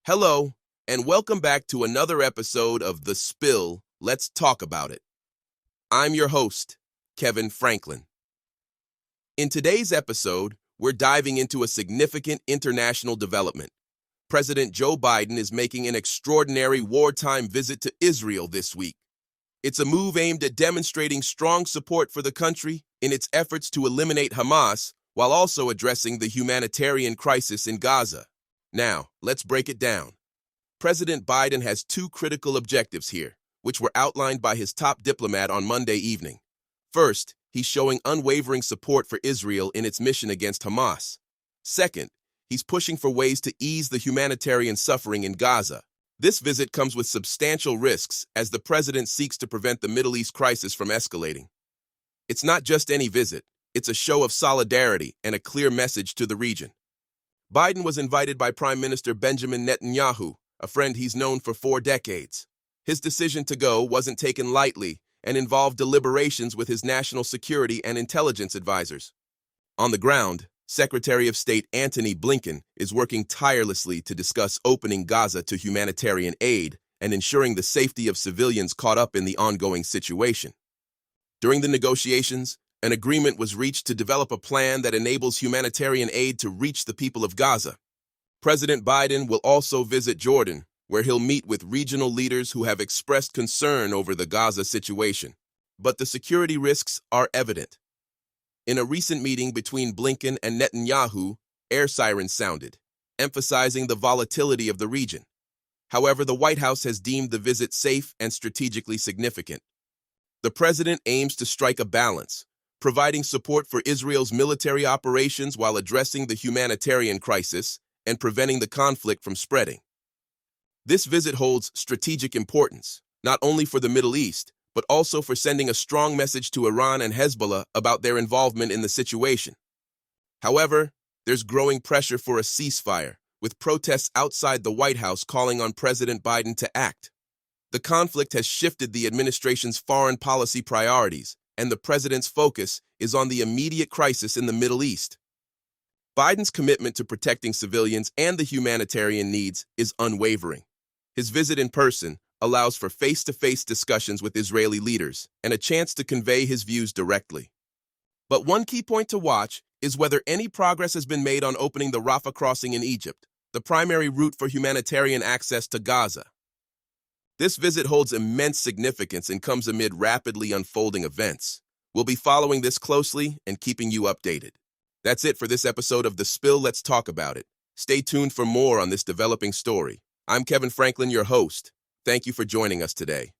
Hello, and welcome back to another episode of The Spill. Let's talk about it. I'm your host, Kevin Franklyn. In today's episode, we're diving into a significant international development. President Joe Biden is making an extraordinary wartime visit to Israel this week. It's a move aimed at demonstrating strong support for the country in its efforts to eliminate Hamas while also addressing the humanitarian crisis in Gaza. Now, let's break it down. President Biden has two critical objectives here, which were outlined by his top diplomat on Monday evening. First, he's showing unwavering support for Israel in its mission against Hamas. Second, he's pushing for ways to ease the humanitarian suffering in Gaza. This visit comes with substantial risks as the president seeks to prevent the Middle East crisis from escalating. It's not just any visit, it's a show of solidarity and a clear message to the region. Biden was invited by Prime Minister Benjamin Netanyahu, a friend he's known for 4 decades. His decision to go wasn't taken lightly and involved deliberations with his national security and intelligence advisors. On the ground, Secretary of State Antony Blinken is working tirelessly to discuss opening Gaza to humanitarian aid and ensuring the safety of civilians caught up in the ongoing situation. During the negotiations, an agreement was reached to develop a plan that enables humanitarian aid to reach the people of Gaza. President Biden will also visit Jordan, where he'll meet with regional leaders who have expressed concern over the Gaza situation. But the security risks are evident. In a recent meeting between Blinken and Netanyahu, air sirens sounded, emphasizing the volatility of the region. However, the White House has deemed the visit safe and strategically significant. The president aims to strike a balance, providing support for Israel's military operations while addressing the humanitarian crisis and preventing the conflict from spreading. This visit holds strategic importance, not only for the Middle East, but also for sending a strong message to Iran and Hezbollah about their involvement in the situation. However, there's growing pressure for a ceasefire, with protests outside the White House calling on President Biden to act. The conflict has shifted the administration's foreign policy priorities, and the president's focus is on the immediate crisis in the Middle East. Biden's commitment to protecting civilians and the humanitarian needs is unwavering. His visit in person allows for face-to-face discussions with Israeli leaders and a chance to convey his views directly. But one key point to watch is whether any progress has been made on opening the Rafah crossing in Egypt, the primary route for humanitarian access to Gaza. This visit holds immense significance and comes amid rapidly unfolding events. We'll be following this closely and keeping you updated. That's it for this episode of The Spill. Let's talk about it. Stay tuned for more on this developing story. I'm Kevin Franklyn, your host. Thank you for joining us today.